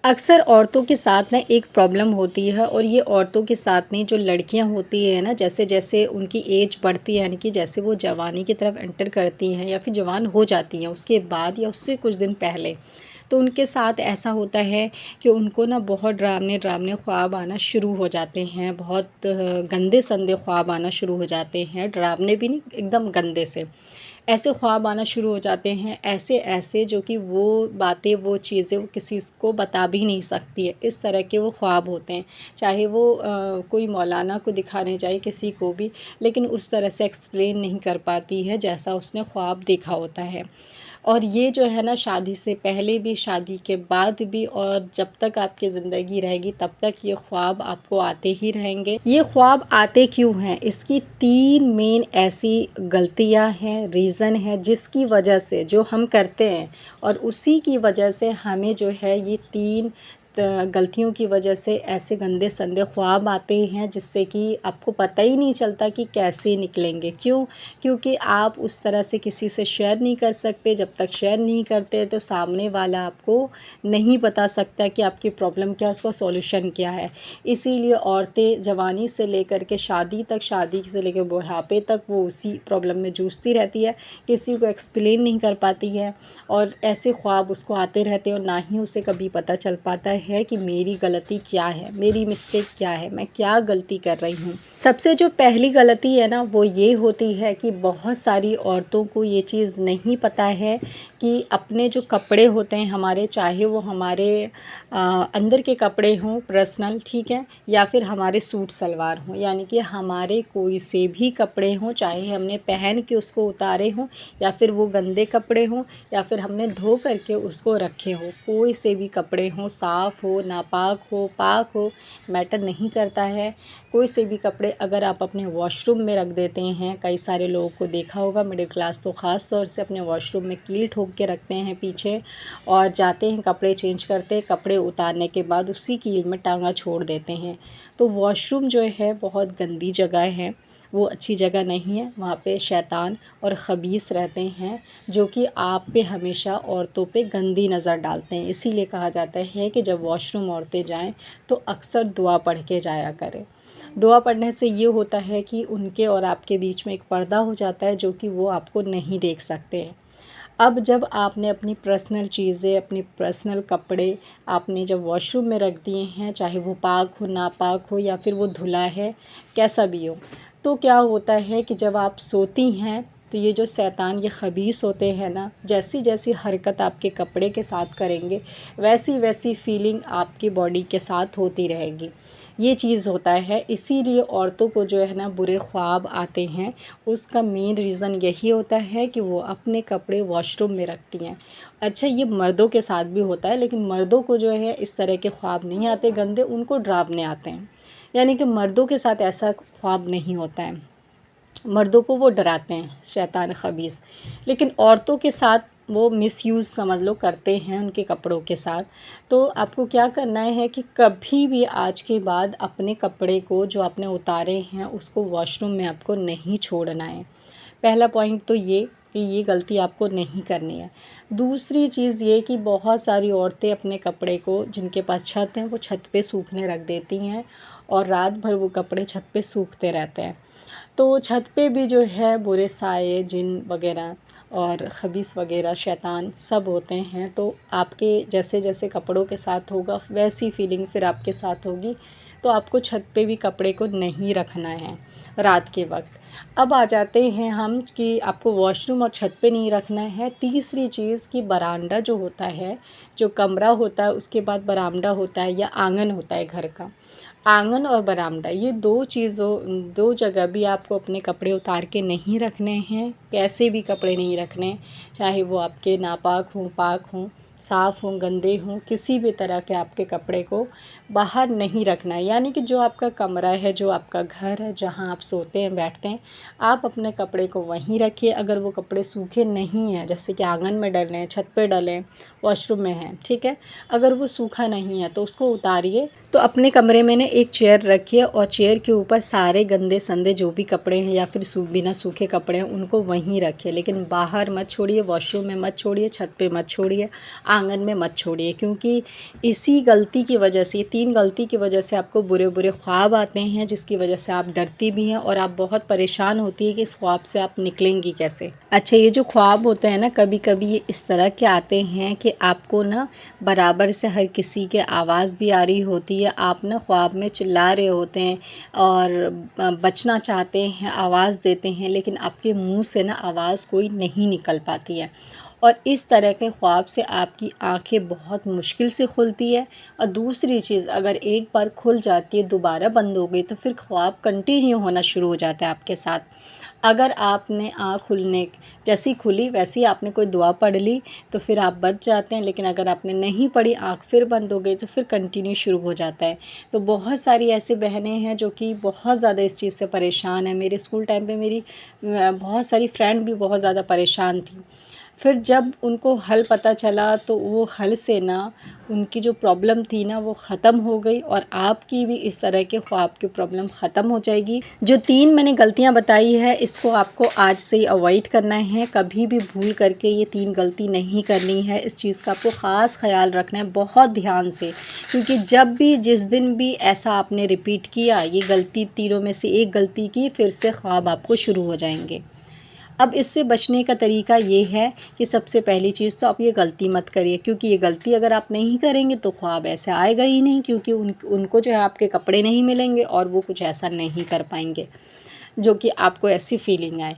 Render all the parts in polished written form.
अक्सर औरतों के साथ ना एक प्रॉब्लम होती है और ये औरतों के साथ नहीं, जो लड़कियां होती है ना, जैसे जैसे उनकी एज बढ़ती है, यानी कि जैसे वो जवानी की तरफ एंटर करती हैं या फिर जवान हो जाती हैं उसके बाद या उससे कुछ दिन पहले, तो उनके साथ ऐसा होता है कि उनको ना बहुत डरावने डरावने ख्वाब आना शुरू हो जाते हैं। बहुत गंदे संदे ख्वाब आना शुरू हो जाते हैं, डरावने भी नहीं, एकदम गंदे से ऐसे ख्वाब आना शुरू हो जाते हैं। ऐसे ऐसे जो कि वो बातें, वो चीज़ें वो किसी को बता भी नहीं सकती है, इस तरह के वो ख्वाब होते हैं। चाहे वो कोई मौलाना को दिखाने जाए, किसी को भी, लेकिन उस तरह से एक्सप्लेन नहीं कर पाती है जैसा उसने ख्वाब देखा होता है। और ये जो है ना, शादी से पहले भी, शादी के बाद भी, और जब तक आपकी ज़िंदगी रहेगी तब तक ये ख्वाब आपको आते ही रहेंगे। ये ख्वाब आते क्यों हैं? इसकी 3 मेन ऐसी गलतियां हैं, रीज़न है, जिसकी वजह से जो हम करते हैं और उसी की वजह से हमें जो है ये 3 गलतियों की वजह से ऐसे गंदे संदे ख्वाब आते हैं, जिससे कि आपको पता ही नहीं चलता कि कैसे निकलेंगे। क्यों? क्योंकि आप उस तरह से किसी से शेयर नहीं कर सकते। जब तक शेयर नहीं करते तो सामने वाला आपको नहीं बता सकता कि आपकी प्रॉब्लम क्या है, उसका सॉल्यूशन क्या है। इसीलिए औरतें जवानी से लेकर के शादी तक, शादी से लेकर बुढ़ापे तक वो उसी प्रॉब्लम में जूझती रहती है, किसी को एक्सप्लेन नहीं कर पाती है, और ऐसे ख्वाब उसको आते रहते हैं और ना ही उसे कभी पता चल पाता है कि मेरी गलती क्या है, मेरी मिस्टेक क्या है, मैं क्या गलती कर रही हूँ। सबसे जो पहली गलती है ना, वो ये होती है कि बहुत सारी औरतों को ये चीज़ नहीं पता है कि अपने जो कपड़े होते हैं हमारे, चाहे वो हमारे अंदर के कपड़े हों पर्सनल, ठीक है, या फिर हमारे सूट सलवार हों, यानी कि हमारे कोई से भी कपड़े हों, चाहे हमने पहन के उसको उतारे हों या फिर वो गंदे कपड़े हों या फिर हमने धो करके उसको रखे हों, कोई से भी कपड़े हों, साफ़ हो, नापाक हो, पाक हो, मैटर नहीं करता है। कोई से भी कपड़े अगर आप अपने वॉशरूम में रख देते हैं, कई सारे लोगों को देखा होगा, मिडिल क्लास तो ख़ास तौर से अपने वॉशरूम में कील ठोक के रखते हैं पीछे, और जाते हैं कपड़े चेंज करते, कपड़े उतारने के बाद उसी कील में टांगा छोड़ देते हैं। तो वॉशरूम जो है बहुत गंदी जगह है, वो अच्छी जगह नहीं है। वहाँ पे शैतान और ख़बीस रहते हैं, जो कि आप पे हमेशा, औरतों पे गंदी नज़र डालते हैं। इसीलिए कहा जाता है कि जब वॉशरूम औरतें जाएं तो अक्सर दुआ पढ़ के जाया करें। दुआ पढ़ने से ये होता है कि उनके और आपके बीच में एक पर्दा हो जाता है, जो कि वो आपको नहीं देख सकते हैं। अब जब आपने अपनी पर्सनल चीज़ें, अपनी पर्सनल कपड़े आपने जब वॉशरूम में रख दिए हैं, चाहे वो पाक हो, नापाक हो, या फिर वो धुला है, कैसा भी हो, तो क्या होता है कि जब आप सोती हैं तो ये जो शैतान, ये ख़बीस होते हैं ना, जैसी जैसी हरकत आपके कपड़े के साथ करेंगे, वैसी वैसी फीलिंग आपकी बॉडी के साथ होती रहेगी। ये चीज़ होता है। इसीलिए औरतों को जो है ना बुरे ख्वाब आते हैं, उसका मेन रीज़न यही होता है कि वो अपने कपड़े वॉशरूम में रखती हैं। अच्छा, ये मर्दों के साथ भी होता है, लेकिन मर्दों को जो है इस तरह के ख्वाब नहीं आते गंदे, उनको डरावने आते हैं। यानी कि मर्दों के साथ ऐसा ख्वाब नहीं होता है, मर्दों को वो डराते हैं शैतान ख़बीस। लेकिन औरतों के साथ वो मिसयूज़ समझ लो करते हैं उनके कपड़ों के साथ। तो आपको क्या करना है कि कभी भी आज के बाद अपने कपड़े को जो आपने उतारे हैं उसको वॉशरूम में आपको नहीं छोड़ना है। पहला पॉइंट तो ये कि ये गलती आपको नहीं करनी है। दूसरी चीज़ ये कि बहुत सारी औरतें अपने कपड़े को, जिनके पास छत है, वो छत पे सूखने रख देती हैं और रात भर वो कपड़े छत पे सूखते रहते हैं। तो छत पे भी जो है बुरे साए, जिन वगैरह और ख़बीस वगैरह, शैतान सब होते हैं। तो आपके जैसे जैसे कपड़ों के साथ होगा वैसी फीलिंग फिर आपके साथ होगी। तो आपको छत पे भी कपड़े को नहीं रखना है रात के वक्त। अब आ जाते हैं हम कि आपको वॉशरूम और छत पे नहीं रखना है। तीसरी चीज़ कि बरामदा जो होता है, जो कमरा होता है, उसके बाद बरामदा होता है या आंगन होता है घर का, आंगन और बरामदा, ये दो जगह भी आपको अपने कपड़े उतार के नहीं रखने हैं। कैसे भी कपड़े नहीं रखने, चाहे वो आपके नापाक हों, पाक हों, साफ़ हों, गंदे हों, किसी भी तरह के आपके कपड़े को बाहर नहीं रखना है। यानी कि जो आपका कमरा है, जो आपका घर है, जहाँ आप सोते हैं, बैठते हैं, आप अपने कपड़े को वहीं रखिए। अगर वो कपड़े सूखे नहीं हैं, जैसे कि आंगन में डलें, छत पे डलें, वॉशरूम में हैं, ठीक है, अगर वो सूखा नहीं है तो उसको उतारिए। तो अपने कमरे में ना एक चेयर रखिए और चेयर के ऊपर सारे गंदे संदे जो भी कपड़े हैं या फिर बिना सूखे कपड़े हैं उनको वहीं रखिए, लेकिन बाहर मत छोड़िए, वॉशरूम में मत छोड़िए, छत पे मत छोड़िए। आंगन में मत छोड़िए, क्योंकि इसी गलती की वजह से, 3 गलती की वजह से आपको बुरे-बुरे ख्वाब आते हैं, जिसकी वजह से आप डरती भी हैं और आप बहुत परेशान होती है कि इस ख्वाब से आप निकलेंगी कैसे। अच्छा, ये जो ख्वाब होते हैं ना, कभी-कभी ये इस तरह के आते हैं कि आपको ना बराबर से हर किसी की आवाज़ भी आ रही होती है, आप ना ख्वाब में चिल्ला रहे होते हैं और बचना चाहते हैं, आवाज़ देते हैं, लेकिन आपके मुँह से ना आवाज़ कोई नहीं निकल पाती है। और इस तरह के ख्वाब से आपकी आँखें बहुत मुश्किल से खुलती है। और दूसरी चीज़, अगर एक बार खुल जाती है, दोबारा बंद हो गई, तो फिर ख्वाब कंटिन्यू होना शुरू हो जाता है आपके साथ। अगर आपने आँख खुलने जैसी खुली वैसे ही आपने कोई दुआ पढ़ ली तो फिर आप बच जाते हैं, लेकिन अगर आपने नहीं पढ़ी, आँख फिर बंद हो गई, तो फिर कंटिन्यू शुरू हो जाता है। तो बहुत सारी ऐसी बहनें हैं जो कि बहुत ज़्यादा इस चीज़ से परेशान हैं। मेरे स्कूल टाइम पे मेरी बहुत सारी फ्रेंड भी बहुत ज़्यादा परेशान थी। फिर जब उनको हल पता चला तो वो हल से ना उनकी जो प्रॉब्लम थी ना वो ख़त्म हो गई, और आपकी भी इस तरह के ख्वाब की प्रॉब्लम ख़त्म हो जाएगी। जो 3 मैंने गलतियां बताई है, इसको आपको आज से ही अवॉइड करना है। कभी भी भूल करके ये 3 गलती नहीं करनी है। इस चीज़ का आपको ख़ास ख़्याल रखना है बहुत ध्यान से, क्योंकि जब भी जिस दिन भी ऐसा आपने रिपीट किया, ये गलती तीनों में से एक गलती की, फिर से ख्वाब आपको शुरू हो जाएंगे। अब इससे बचने का तरीका ये है कि सबसे पहली चीज़ तो आप ये गलती मत करिए, क्योंकि ये गलती अगर आप नहीं करेंगे तो ख्वाब ऐसे आएगा ही नहीं, क्योंकि उनको जो है आपके कपड़े नहीं मिलेंगे और वो कुछ ऐसा नहीं कर पाएंगे जो कि आपको ऐसी फीलिंग आए।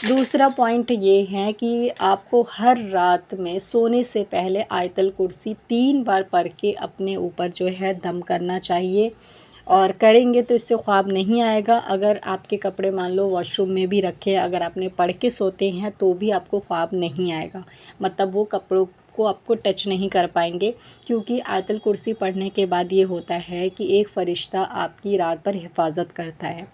दूसरा पॉइंट ये है कि आपको हर रात में सोने से पहले आयतल कुर्सी 3 बार पढ़ के अपने ऊपर जो है दम करना चाहिए, और करेंगे तो इससे ख्वाब नहीं आएगा। अगर आपके कपड़े मान लो वॉशरूम में भी रखे, अगर आपने पढ़ के सोते हैं तो भी आपको ख्वाब नहीं आएगा, मतलब वो कपड़ों को आपको टच नहीं कर पाएंगे, क्योंकि आयतल कुर्सी पढ़ने के बाद ये होता है कि एक फ़रिश्ता आपकी रात भर हिफाजत करता है।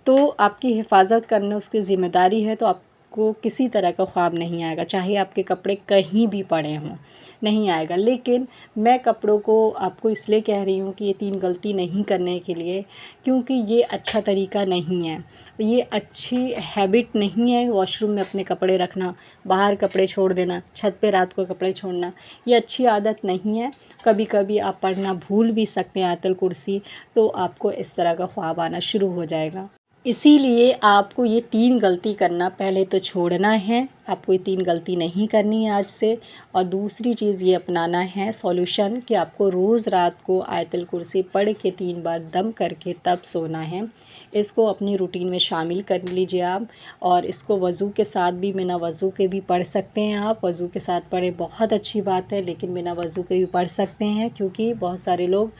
तो आपकी हिफाजत करना उसकी ज़िम्मेदारी है, तो आपको किसी तरह का ख्वाब नहीं आएगा, चाहे आपके कपड़े कहीं भी पड़े हों, नहीं आएगा। लेकिन मैं कपड़ों को आपको इसलिए कह रही हूँ कि ये 3 गलती नहीं करने के लिए, क्योंकि ये अच्छा तरीका नहीं है, ये अच्छी हैबिट नहीं है। वॉशरूम में अपने कपड़े रखना, बाहर कपड़े छोड़ देना, छत पे रात को कपड़े छोड़ना, ये अच्छी आदत नहीं है। कभी कभी आप पढ़ना भूल भी सकते हैं आयतल कुर्सी, तो आपको इस तरह का ख्वाब आना शुरू हो जाएगा। इसीलिए आपको ये 3 गलती करना पहले तो छोड़ना है, आपको ये 3 गलती नहीं करनी है आज से। और दूसरी चीज़ ये अपनाना है सॉल्यूशन, कि आपको रोज़ रात को आयतल कुर्सी पढ़ के 3 बार दम करके तब सोना है। इसको अपनी रूटीन में शामिल कर लीजिए आप, और इसको वज़ू के साथ भी, बिना वज़ू के भी पढ़ सकते हैं आप। वज़ू के साथ पढ़ें बहुत अच्छी बात है, लेकिन बिना वज़ू के भी पढ़ सकते हैं, क्योंकि बहुत सारे लोग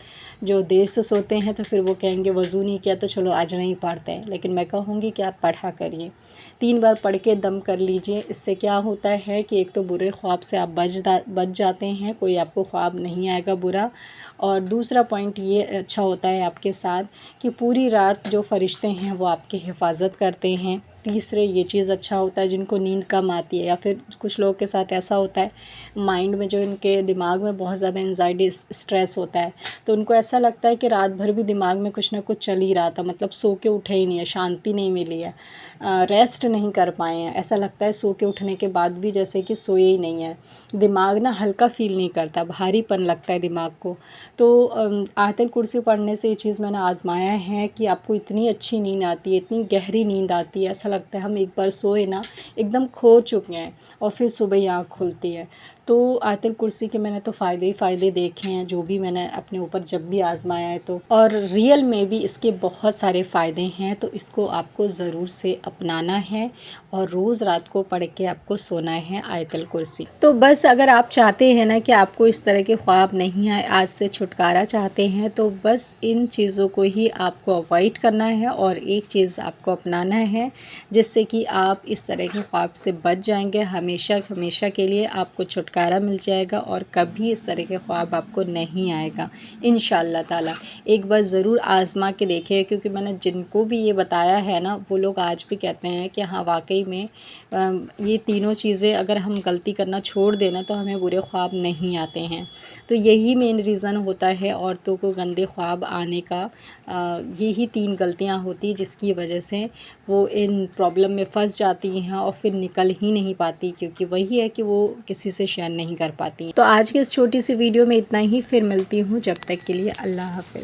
जो देर से सोते हैं तो फिर वो कहेंगे वज़ू नहीं किया तो चलो आज नहीं पढ़ते हैं, लेकिन मैं कहूँगी कि आप पढ़ा करिए। 3 बार पढ़ के दम कर लीजिए। इससे क्या होता है कि एक तो बुरे ख्वाब से आप बच जाते हैं, कोई आपको ख्वाब नहीं आएगा बुरा। और दूसरा पॉइंट ये अच्छा होता है आपके साथ कि पूरी रात जो फ़रिश्ते हैं वो आपकी हिफाजत करते हैं। तीसरे ये चीज़ अच्छा होता है जिनको नींद कम आती है, या फिर कुछ लोगों के साथ ऐसा होता है माइंड में, जो इनके दिमाग में बहुत ज़्यादा एंजाइटी स्ट्रेस होता है, तो उनको ऐसा लगता है कि रात भर भी दिमाग में कुछ ना कुछ चल ही रहा था, मतलब सो के उठे ही नहीं है, शांति नहीं मिली है, रेस्ट नहीं कर पाए हैं। ऐसा लगता है सो के उठने के बाद भी जैसे कि सोए ही नहीं है, दिमाग ना हल्का फ़ील नहीं करता, भारीपन लगता है दिमाग को। तो आयतल कुर्सी पढ़ने से ये चीज़ मैंने आज़माया है कि आपको इतनी अच्छी नींद आती है, इतनी गहरी नींद आती है, ऐसा लगता है हम एक बार सोए ना एकदम खो चुके हैं, और फिर सुबह ही आँख खुलती है। तो आयतल कुर्सी के मैंने तो फ़ायदे ही फ़ायदे देखे हैं, जो भी मैंने अपने ऊपर जब भी आज़माया है तो, और रियल में भी इसके बहुत सारे फ़ायदे हैं। तो इसको आपको ज़रूर से अपनाना है, और रोज़ रात को पढ़ के आपको सोना है आयतल कुर्सी। तो बस अगर आप चाहते हैं ना कि आपको इस तरह के ख्वाब नहीं आए, आज से छुटकारा चाहते हैं, तो बस इन चीज़ों को ही आपको अवॉइड करना है, और एक चीज़ आपको अपनाना है जिससे कि आप इस तरह के ख्वाब से बच जाएंगे। हमेशा हमेशा के लिए आपको छुटकारा मिल जाएगा, और कभी इस तरह के ख्वाब आपको नहीं आएगा इंशाअल्लाह ताला। एक बार ज़रूर आज़मा के देखिए, क्योंकि मैंने जिनको भी ये बताया है ना, वो लोग आज भी कहते हैं कि हाँ वाकई में ये तीनों चीज़ें अगर हम गलती करना छोड़ देना तो हमें बुरे ख्वाब नहीं आते हैं। तो यही मेन रीज़न होता है औरतों को गंदे ख्वाब आने का। यही 3 गलतियाँ होती जिसकी वजह से वो इन प्रॉब्लम में फंस जाती हैं और फिर निकल ही नहीं पाती, क्योंकि वही है कि वो किसी से शेयर नहीं कर पाती हैं। तो आज की इस छोटी सी वीडियो में इतना ही, फिर मिलती हूँ, जब तक के लिए अल्लाह हाफ़िज़।